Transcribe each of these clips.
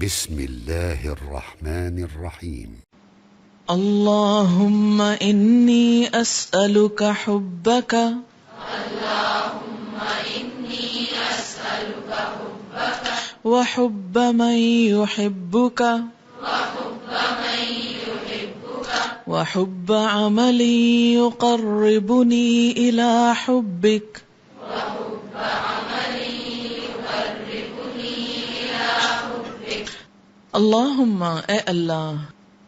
بسم اللہ الرحمن الرحیم اللہم انی اسألک حبک وحب من يحبك وحب عمل يقربني إلى حبك اللہم اے اللہ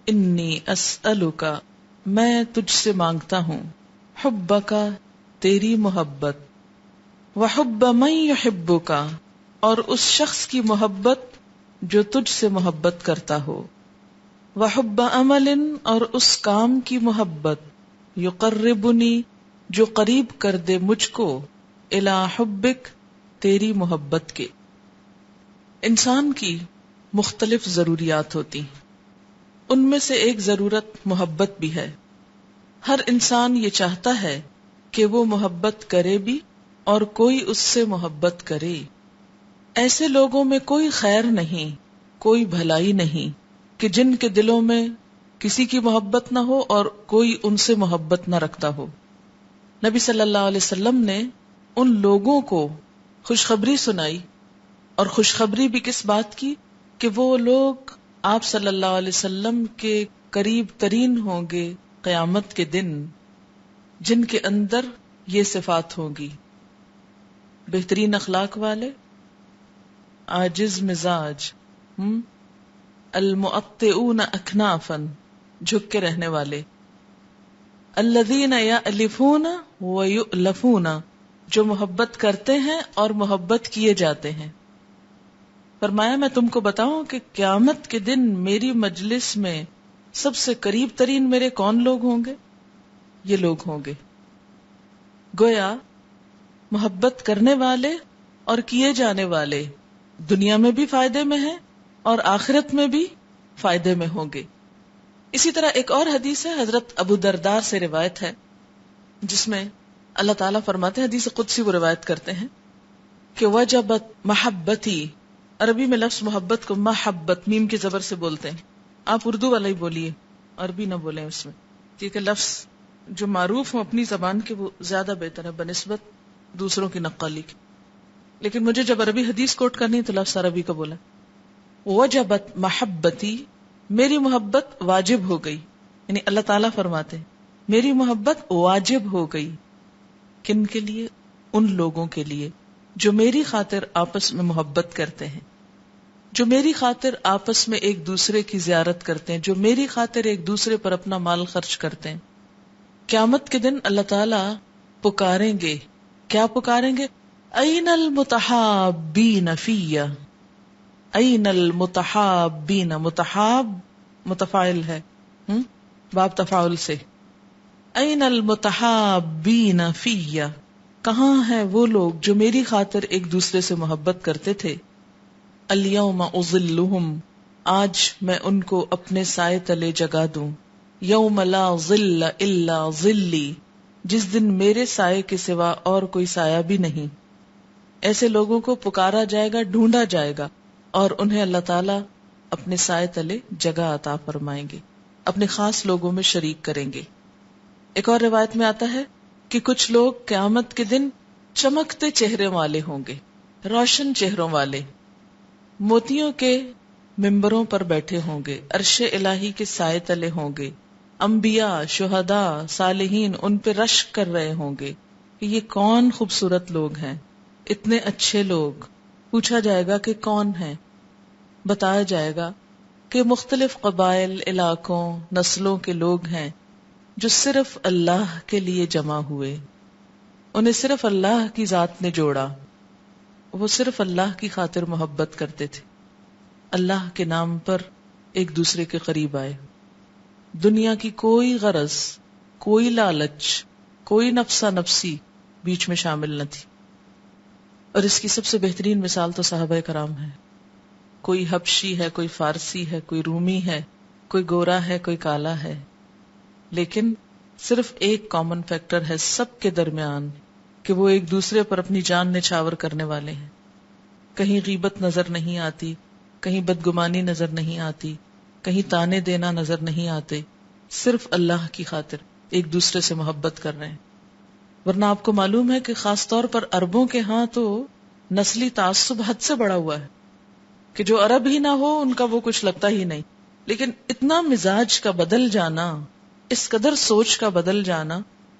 انی اسألک میں تجھ سے مانگتا ہوں حبک تیری محبت وحب من يحبک اور اس شخص کی محبت جو تجھ سے محبت کرتا ہو وحب عمل اور اس کام کی محبت یقربنی جو قریب کر دے مجھ کو الی حبک تیری محبت کے۔ انسان کی مختلف ضروریات ہوتی ان میں سے ایک ضرورت محبت بھی ہے۔ ہر انسان یہ چاہتا ہے کہ وہ محبت کرے بھی اور کوئی اس سے محبت کرے۔ ایسے لوگوں میں کوئی خیر نہیں، کوئی بھلائی نہیں کہ جن کے دلوں میں کسی کی محبت نہ ہو اور کوئی ان سے محبت نہ رکھتا ہو۔ نبی صلی اللہ علیہ وسلم نے ان لوگوں کو خوشخبری سنائی، اور خوشخبری بھی کس بات کی کہ وہ لوگ آپ صلی اللہ علیہ وسلم کے قریب ترین ہوں گے قیامت کے دن، جن کے اندر یہ صفات ہوں گی: بہترین اخلاق والے، عاجز مزاج، المؤطئون اکنافا جھک کے رہنے والے، الذین یألفون ویؤلفون جو محبت کرتے ہیں اور محبت کیے جاتے ہیں۔ فرمایا میں تم کو بتاؤں کہ قیامت کے دن میری مجلس میں سب سے قریب ترین میرے کون لوگ ہوں گے؟ یہ لوگ ہوں گے۔ گویا محبت کرنے والے اور کیے جانے والے دنیا میں بھی فائدے میں ہیں اور آخرت میں بھی فائدے میں ہوں گے۔ اسی طرح ایک اور حدیث ہے، حضرت ابو درداء سے روایت ہے، جس میں اللہ تعالیٰ فرماتے ہیں، حدیث قدسی وہ روایت کرتے ہیں کہ وجبت محبتی، عربی میں لفظ محبت کو محبت میم کی زبر سے بولتے ہیں، آپ اردو والا ہی بولیے، عربی نہ بولیں اس میں، کیونکہ لفظ جو معروف ہوں اپنی زبان کے وہ زیادہ بہتر ہے بنسبت دوسروں کی نقالی کی، لیکن مجھے جب عربی حدیث کوٹ کرنی ہے تو لفظ عربی کا بولا۔ وجبت محبتی، میری محبت واجب ہو گئی، یعنی اللہ تعالیٰ فرماتے ہیں میری محبت واجب ہو گئی۔ کن کے لیے؟ ان لوگوں کے لیے جو میری خاطر آپس میں محبت کرتے ہیں، جو میری خاطر آپس میں ایک دوسرے کی زیارت کرتے ہیں، جو میری خاطر ایک دوسرے پر اپنا مال خرچ کرتے ہیں۔ قیامت کے دن اللہ تعالیٰ پکاریں گے، کیا پکاریں گے؟ این المتحابین فی، این المتحابین، متحاب متفاعل ہے باب تفاعل سے، این المتحابین فی، کہاں ہیں وہ لوگ جو میری خاطر ایک دوسرے سے محبت کرتے تھے؟ الیوم اظلہم، آج میں ان کو اپنے سائے تلے جگا دوں، یوم لا ظل الا ظلی، جس دن میرے سائے کے سوا اور کوئی سایہ بھی نہیں۔ ایسے لوگوں کو پکارا جائے گا، ڈھونڈا جائے گا، اور انہیں اللہ تعالیٰ اپنے سائے تلے جگہ عطا فرمائیں گے، اپنے خاص لوگوں میں شریک کریں گے۔ ایک اور روایت میں آتا ہے کہ کچھ لوگ قیامت کے دن چمکتے چہرے والے ہوں گے، روشن چہروں والے، موتیوں کے ممبروں پر بیٹھے ہوں گے، عرش الہی کے سائے تلے ہوں گے، انبیاء، شہداء، صالحین ان پہ رشک کر رہے ہوں گے کہ یہ کون خوبصورت لوگ ہیں، اتنے اچھے لوگ۔ پوچھا جائے گا کہ کون ہیں؟ بتایا جائے گا کہ مختلف قبائل، علاقوں، نسلوں کے لوگ ہیں جو صرف اللہ کے لیے جمع ہوئے، انہیں صرف اللہ کی ذات نے جوڑا، وہ صرف اللہ کی خاطر محبت کرتے تھے، اللہ کے نام پر ایک دوسرے کے قریب آئے۔ دنیا کی کوئی غرض، کوئی لالچ، کوئی نفسا نفسی بیچ میں شامل نہ تھی۔ اور اس کی سب سے بہترین مثال تو صحابہ کرام ہے۔ کوئی حبشی ہے، کوئی فارسی ہے، کوئی رومی ہے، کوئی گورا ہے، کوئی کالا ہے، لیکن صرف ایک کامن فیکٹر ہے سب کے درمیان کہ وہ ایک دوسرے پر اپنی جان نچھاور کرنے والے ہیں۔ کہیں غیبت نظر نہیں آتی، کہیں بدگمانی نظر نہیں آتی، کہیں تانے دینا نظر نہیں آتے، صرف اللہ کی خاطر ایک دوسرے سے محبت کر رہے ہیں. ورنہ آپ کو معلوم ہے کہ خاص طور پر عربوں کے ہاں تو نسلی تعصب حد سے بڑا ہوا ہے کہ جو عرب ہی نہ ہو ان کا وہ کچھ لگتا ہی نہیں. لیکن اتنا مزاج کا بدل جانا، اس قدر سوچ کا بدل جانا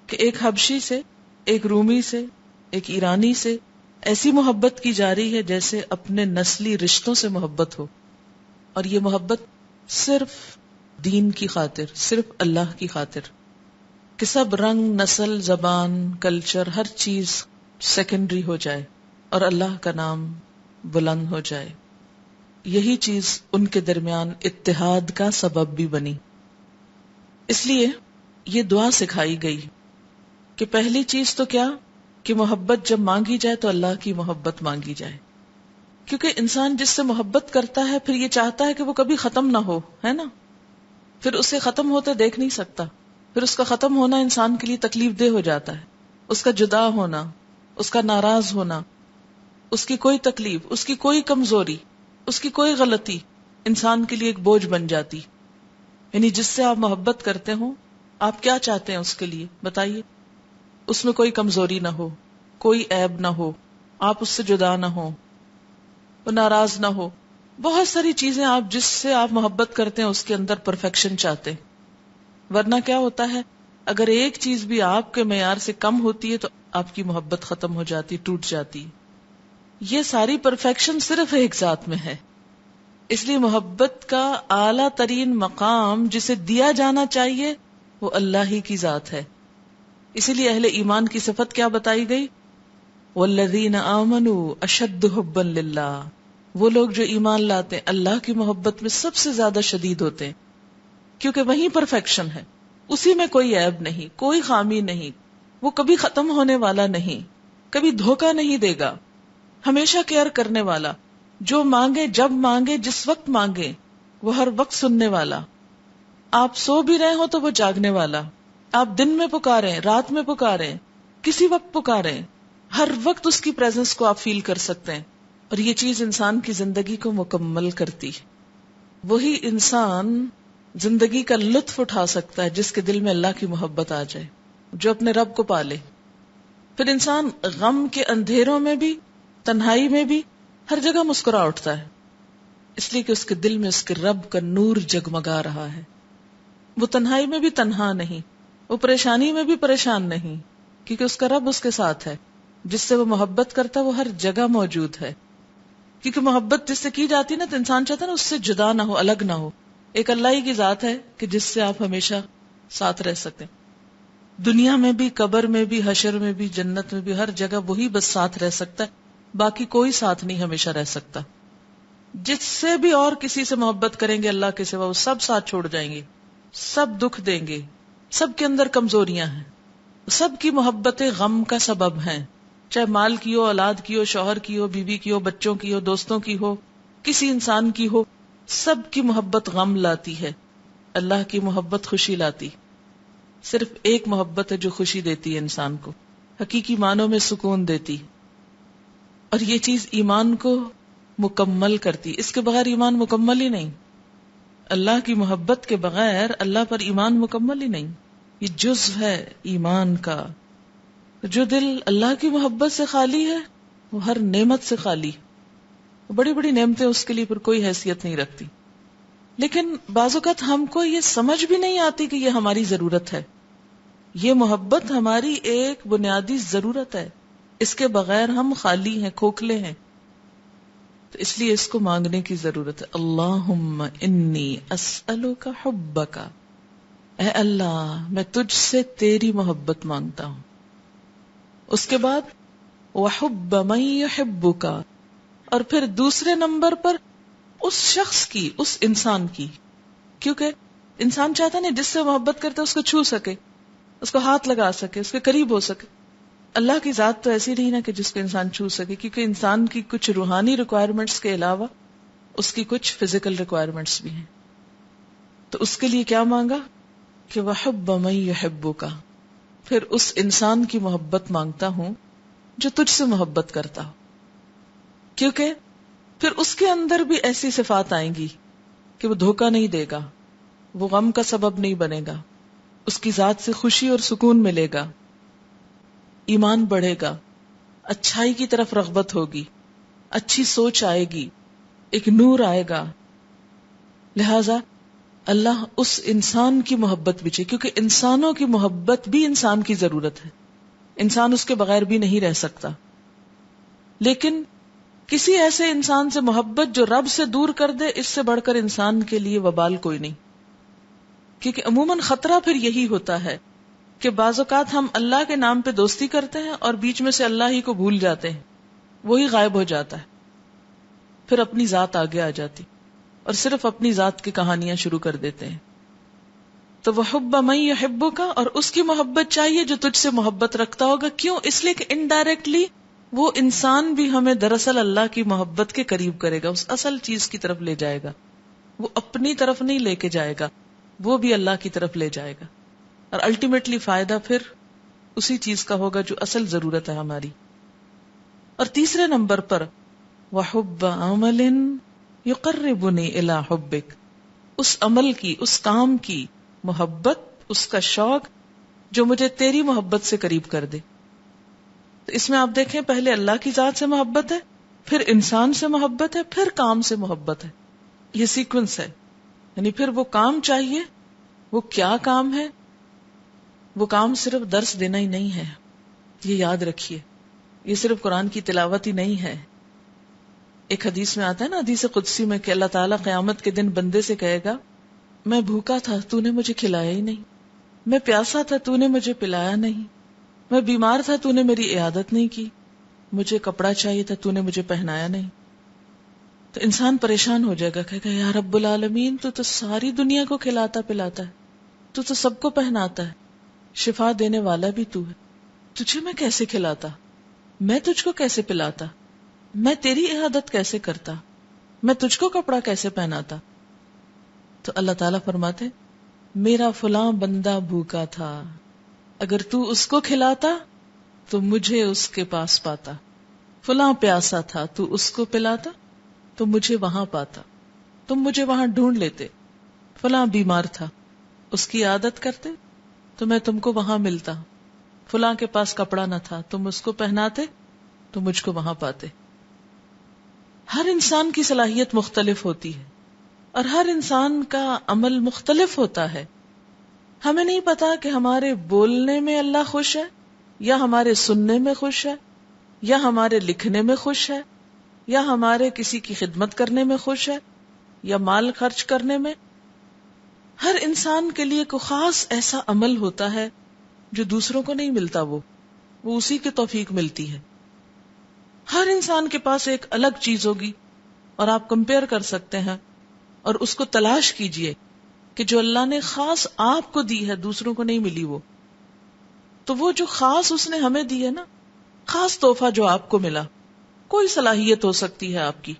کہ ایک حبشی سے، ایک رومی سے، ایک ایرانی سے ایسی محبت کی جا رہی ہے جیسے اپنے نسلی رشتوں سے محبت ہو، اور یہ محبت صرف دین کی خاطر، صرف اللہ کی خاطر، کہ سب رنگ، نسل، زبان، کلچر، ہر چیز سیکنڈری ہو جائے اور اللہ کا نام بلند ہو جائے. یہی چیز ان کے درمیان اتحاد کا سبب بھی بنی. اس لیے یہ دعا سکھائی گئی کہ پہلی چیز تو کیا کہ محبت جب مانگی جائے تو اللہ کی محبت مانگی جائے، کیونکہ انسان جس سے محبت کرتا ہے پھر یہ چاہتا ہے کہ وہ کبھی ختم نہ ہو، ہے نا؟ پھر اسے ختم ہوتے دیکھ نہیں سکتا، پھر اس کا ختم ہونا انسان کے لیے تکلیف دہ ہو جاتا ہے. اس کا جدا ہونا، اس کا ناراض ہونا، اس کی کوئی تکلیف، اس کی کوئی کمزوری، اس کی کوئی غلطی انسان کے لیے ایک بوجھ بن جاتی. یعنی جس سے آپ محبت کرتے ہو، آپ کیا چاہتے ہیں اس کے لیے بتائیے؟ اس میں کوئی کمزوری نہ ہو، کوئی عیب نہ ہو، آپ اس سے جدا نہ ہو، وہ ناراض نہ ہو. بہت ساری چیزیں آپ جس سے آپ محبت کرتے ہیں اس کے اندر پرفیکشن چاہتے ہیں. ورنہ کیا ہوتا ہے، اگر ایک چیز بھی آپ کے معیار سے کم ہوتی ہے تو آپ کی محبت ختم ہو جاتی، ٹوٹ جاتی. یہ ساری پرفیکشن صرف ایک ذات میں ہے. اس لیے محبت کا اعلیٰ ترین مقام جسے دیا جانا چاہیے وہ اللہ ہی کی ذات ہے. اسی لیے اہل ایمان کی صفت کیا بتائی گئی؟ والذین آمنوا اشد حبا للہ. وہ لوگ جو ایمان لاتے ہیں اللہ کی محبت میں سب سے زیادہ شدید ہوتے ہیں، کیونکہ وہیں پرفیکشن ہے، اسی میں کوئی عیب نہیں، کوئی خامی نہیں. وہ کبھی ختم ہونے والا نہیں، کبھی دھوکہ نہیں دے گا، ہمیشہ کیئر کرنے والا، جو مانگے جب مانگے جس وقت مانگے وہ ہر وقت سننے والا. آپ سو بھی رہے ہو تو وہ جاگنے والا، آپ دن میں پکاریں، رات میں پکاریں، کسی وقت پکاریں، ہر وقت اس کی پریزنس کو آپ فیل کر سکتے ہیں. اور یہ چیز انسان کی زندگی کو مکمل کرتی ہے. وہی انسان زندگی کا لطف اٹھا سکتا ہے جس کے دل میں اللہ کی محبت آ جائے، جو اپنے رب کو پالے. پھر انسان غم کے اندھیروں میں بھی، تنہائی میں بھی ہر جگہ مسکرا اٹھتا ہے، اس لیے کہ اس کے دل میں اس کے رب کا نور جگمگا رہا ہے. وہ تنہائی میں بھی تنہا نہیں، وہ پریشانی میں بھی پریشان نہیں، کیونکہ اس کا رب اس کے ساتھ ہے. جس سے وہ محبت کرتا ہے وہ ہر جگہ موجود ہے. کیونکہ محبت جس سے کی جاتی ہے نا تو انسان چاہتا ہے نا اس سے جدا نہ ہو، الگ نہ ہو. ایک اللہ ہی کی ذات ہے کہ جس سے آپ ہمیشہ ساتھ رہ سکتے ہیں. دنیا میں بھی، قبر میں بھی، حشر میں بھی، جنت میں بھی، ہر جگہ وہی بس ساتھ رہ سکتا ہے، باقی کوئی ساتھ نہیں ہمیشہ رہ سکتا. جس سے بھی اور کسی سے محبت کریں گے اللہ کے سوا وہ سب ساتھ چھوڑ جائیں گے، سب دکھ دیں گے، سب کے اندر کمزوریاں ہیں، سب کی محبتیں غم کا سبب ہیں، چاہے مال کی ہو، اولاد کی ہو، شوہر کی ہو، بیوی کی ہو، بچوں کی ہو، دوستوں کی ہو، کسی انسان کی ہو. سب کی محبت غم لاتی ہے، اللہ کی محبت خوشی لاتی. صرف ایک محبت ہے جو خوشی دیتی ہے انسان کو، حقیقی معنوں میں سکون دیتی، اور یہ چیز ایمان کو مکمل کرتی. اس کے بغیر ایمان مکمل ہی نہیں. اللہ کی محبت کے بغیر اللہ پر ایمان مکمل ہی نہیں. یہ جزو ہے ایمان کا. جو دل اللہ کی محبت سے خالی ہے وہ ہر نعمت سے خالی. بڑی بڑی نعمتیں اس کے لیے پھر کوئی حیثیت نہیں رکھتی. لیکن بعض اوقات ہم کو یہ سمجھ بھی نہیں آتی کہ یہ ہماری ضرورت ہے. یہ محبت ہماری ایک بنیادی ضرورت ہے، اس کے بغیر ہم خالی ہیں، کھوکھلے ہیں. تو اس لیے اس کو مانگنے کی ضرورت ہے. اللہم انی اسألک حبک، اے اللہ میں تجھ سے تیری محبت مانگتا ہوں. اس کے بعد وحب من یحبک، اور پھر دوسرے نمبر پر اس شخص کی، اس انسان کی، کیونکہ انسان چاہتا نہیں جس سے محبت کرتا اس کو چھو سکے، اس کو ہاتھ لگا سکے، اس کے قریب ہو سکے. اللہ کی ذات تو ایسی نہیں نا کہ جس کو انسان چھو سکے، کیونکہ انسان کی کچھ روحانی ریکوائرمنٹس کے علاوہ اس کی کچھ فزیکل ریکوائرمنٹس بھی ہیں. تو اس کے لیے کیا مانگا کہ وحب من یحبک، پھر اس انسان کی محبت مانگتا ہوں جو تجھ سے محبت کرتا ہو. کیونکہ پھر اس کے اندر بھی ایسی صفات آئیں گی کہ وہ دھوکہ نہیں دے گا، وہ غم کا سبب نہیں بنے گا، اس کی ذات سے خوشی اور سکون ملے گا، ایمان بڑھے گا، اچھائی کی طرف رغبت ہوگی، اچھی سوچ آئے گی، ایک نور آئے گا. لہذا اللہ اس انسان کی محبت بھی چاہیے، کیونکہ انسانوں کی محبت بھی انسان کی ضرورت ہے، انسان اس کے بغیر بھی نہیں رہ سکتا. لیکن کسی ایسے انسان سے محبت جو رب سے دور کر دے، اس سے بڑھ کر انسان کے لیے وبال کوئی نہیں. کیونکہ عموماً خطرہ پھر یہی ہوتا ہے کہ بعض اوقات ہم اللہ کے نام پہ دوستی کرتے ہیں اور بیچ میں سے اللہ ہی کو بھول جاتے ہیں، وہی غائب ہو جاتا ہے، پھر اپنی ذات آگے آ جاتی اور صرف اپنی ذات کی کہانیاں شروع کر دیتے ہیں. تو وحب من یحبک، اور اس کی محبت چاہیے جو تجھ سے محبت رکھتا ہوگا. کیوں؟ اس لیے کہ انڈائریکٹلی وہ انسان بھی ہمیں دراصل اللہ کی محبت کے قریب کرے گا، اس اصل چیز کی طرف لے جائے گا. وہ اپنی طرف نہیں لے کے جائے گا، وہ بھی اللہ کی طرف لے جائے گا، اور الٹیمیٹلی فائدہ پھر اسی چیز کا ہوگا جو اصل ضرورت ہے ہماری. اور تیسرے نمبر پر وحب عمل یقربنی الی حبک، اس عمل کی، اس کام کی محبت، اس کا شوق جو مجھے تیری محبت سے قریب کر دے. تو اس میں آپ دیکھیں، پہلے اللہ کی ذات سے محبت ہے، پھر انسان سے محبت ہے، پھر کام سے محبت ہے. یہ سیکوینس ہے. یعنی پھر وہ کام چاہیے. وہ کیا کام ہے؟ وہ کام صرف درس دینا ہی نہیں ہے، یہ یاد رکھیے. یہ صرف قرآن کی تلاوت ہی نہیں ہے. ایک حدیث میں آتا ہے نا، حدیث قدسی میں، کہ اللہ تعالیٰ قیامت کے دن بندے سے کہے گا، میں بھوکا تھا تو نے مجھے کھلایا ہی نہیں، میں پیاسا تھا تو نے مجھے پلایا نہیں، میں بیمار تھا تو نے میری عیادت نہیں کی، مجھے کپڑا چاہیے تھا تو نے مجھے پہنایا نہیں. تو انسان پریشان ہو جائے گا، کہے گا یا رب العالمین، تو ساری دنیا کو کھلاتا پلاتا ہے، تو سب کو پہناتا ہے، شفا دینے والا بھی تو ہے، تجھے میں کیسے کھلاتا، میں تجھ کو کیسے پلاتا، میں تیری عیادت کیسے کرتا، میں تجھ کو کپڑا کیسے پہناتا. تو اللہ تعالیٰ فرماتے میرا فلاں بندہ بھوکا تھا، اگر تو اس کو کھلاتا تو مجھے اس کے پاس پاتا، فلاں پیاسا تھا تو اس کو پلاتا تو مجھے وہاں پاتا، تم مجھے وہاں ڈھونڈ لیتے. فلاں بیمار تھا، اس کی عادت کرتے تو میں تم کو وہاں ملتا. فلاں کے پاس کپڑا نہ تھا، تم اس کو پہناتے تو مجھ کو وہاں پاتے. ہر انسان کی صلاحیت مختلف ہوتی ہے اور ہر انسان کا عمل مختلف ہوتا ہے. ہمیں نہیں پتا کہ ہمارے بولنے میں اللہ خوش ہے، یا ہمارے سننے میں خوش ہے، یا ہمارے لکھنے میں خوش ہے، یا ہمارے کسی کی خدمت کرنے میں خوش ہے، یا مال خرچ کرنے میں. ہر انسان کے لیے کوئی خاص ایسا عمل ہوتا ہے جو دوسروں کو نہیں ملتا، وہ اسی کی توفیق ملتی ہے. ہر انسان کے پاس ایک الگ چیز ہوگی اور آپ کمپیئر کر سکتے ہیں اور اس کو تلاش کیجئے کہ جو اللہ نے خاص آپ کو دی ہے دوسروں کو نہیں ملی، وہ جو خاص اس نے ہمیں دی ہے نا، خاص تحفہ جو آپ کو ملا، کوئی صلاحیت ہو سکتی ہے آپ کی،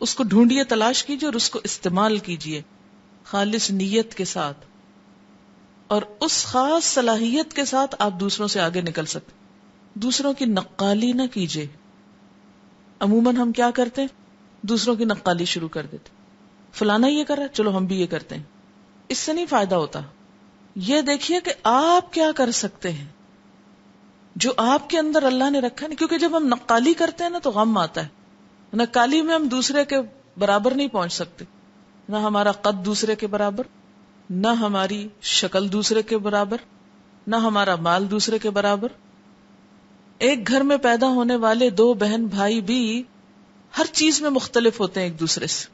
اس کو ڈھونڈیے، تلاش کیجئے اور اس کو استعمال کیجئے خالص نیت کے ساتھ، اور اس خاص صلاحیت کے ساتھ آپ دوسروں سے آگے نکل سکتے. دوسروں کی نقالی نہ کیجئے. عموماً ہم کیا کرتے ہیں؟ دوسروں کی نقالی شروع کر دیتے، فلانا یہ کر رہا ہے چلو ہم بھی یہ کرتے ہیں. اس سے نہیں فائدہ ہوتا. یہ دیکھیے کہ آپ کیا کر سکتے ہیں جو آپ کے اندر اللہ نے رکھا نہیں. کیونکہ جب ہم نقالی کرتے ہیں نا تو غم آتا ہے. نقالی میں ہم دوسرے کے برابر نہیں پہنچ سکتے، نہ ہمارا قد دوسرے کے برابر، نہ ہماری شکل دوسرے کے برابر، نہ ہمارا مال دوسرے کے برابر. ایک گھر میں پیدا ہونے والے دو بہن بھائی بھی ہر چیز میں مختلف ہوتے ہیں ایک دوسرے سے.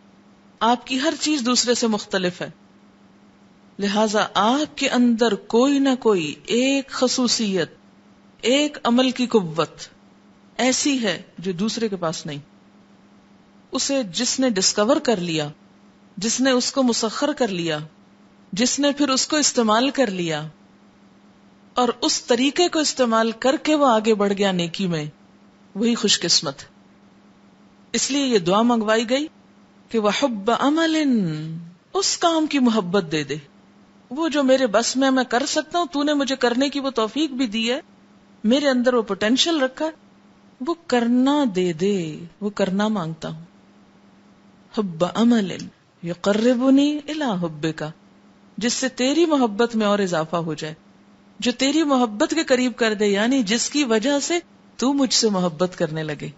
آپ کی ہر چیز دوسرے سے مختلف ہے. لہذا آپ کے اندر کوئی نہ کوئی ایک خصوصیت، ایک عمل کی قوت ایسی ہے جو دوسرے کے پاس نہیں. اسے جس نے ڈسکور کر لیا، جس نے اس کو مسخر کر لیا، جس نے پھر اس کو استعمال کر لیا اور اس طریقے کو استعمال کر کے وہ آگے بڑھ گیا نیکی میں، وہی خوش قسمت. اس لیے یہ دعا منگوائی گئی کہ وحب عمل، اس کام کی محبت دے دے، وہ جو میرے بس میں کر سکتا ہوں، تو نے مجھے کرنے کی وہ توفیق بھی دی ہے، میرے اندر وہ پوٹینشل رکھا ہے، وہ کرنا دے دے، وہ کرنا مانگتا ہوں. حب عمل یقربنی الی حبک، جس سے تیری محبت میں اور اضافہ ہو جائے، جو تیری محبت کے قریب کر دے، یعنی جس کی وجہ سے تو مجھ سے محبت کرنے لگے.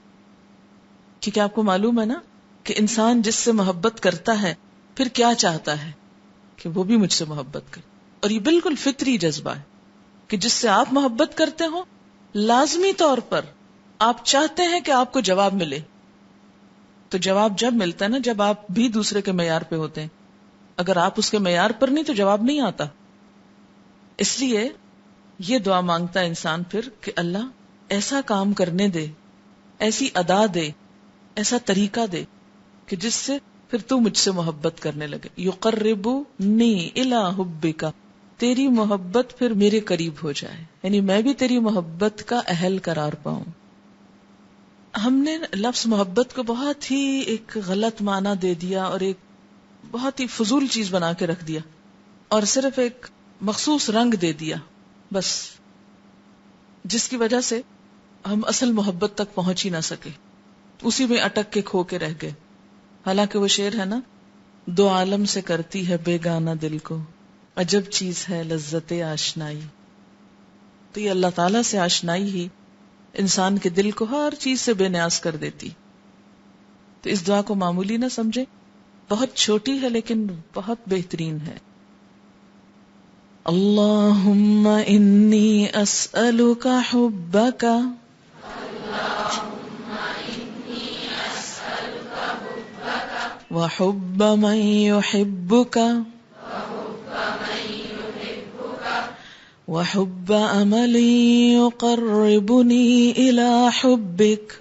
کیونکہ آپ کو معلوم ہے نا کہ انسان جس سے محبت کرتا ہے پھر کیا چاہتا ہے کہ وہ بھی مجھ سے محبت کرے. اور یہ بالکل فطری جذبہ ہے کہ جس سے آپ محبت کرتے ہو لازمی طور پر آپ چاہتے ہیں کہ آپ کو جواب ملے. تو جواب جب ملتا ہے نا جب آپ بھی دوسرے کے معیار پہ ہوتے ہیں. اگر آپ اس کے معیار پر نہیں تو جواب نہیں آتا. اس لیے یہ دعا مانگتا ہے انسان پھر کہ اللہ ایسا کام کرنے دے، ایسی ادا دے، ایسا طریقہ دے کہ جس سے پھر تو مجھ سے محبت کرنے لگے. یقربنی الی حبک، تیری محبت پھر میرے قریب ہو جائے، یعنی میں بھی تیری محبت کا اہل قرار پاؤں. ہم نے لفظ محبت کو بہت ہی ایک غلط معنی دے دیا اور ایک بہت ہی فضول چیز بنا کے رکھ دیا اور صرف ایک مخصوص رنگ دے دیا بس، جس کی وجہ سے ہم اصل محبت تک پہنچ ہی نہ سکے، اسی میں اٹک کے کھو کے رہ گئے. حالانکہ وہ شعر ہے نا، دو عالم سے کرتی ہے بیگانہ دل کو، عجب چیز ہے لذت آشنائی. تو یہ اللہ تعالیٰ سے آشنائی ہی انسان کے دل کو ہر چیز سے بے نیاز کر دیتی. تو اس دعا کو معمولی نہ سمجھے، بہت چھوٹی ہے لیکن بہت بہترین ہے. اللہم انی اسألک حبک وحب من یحبک وحب عمل یقربنی الی حبک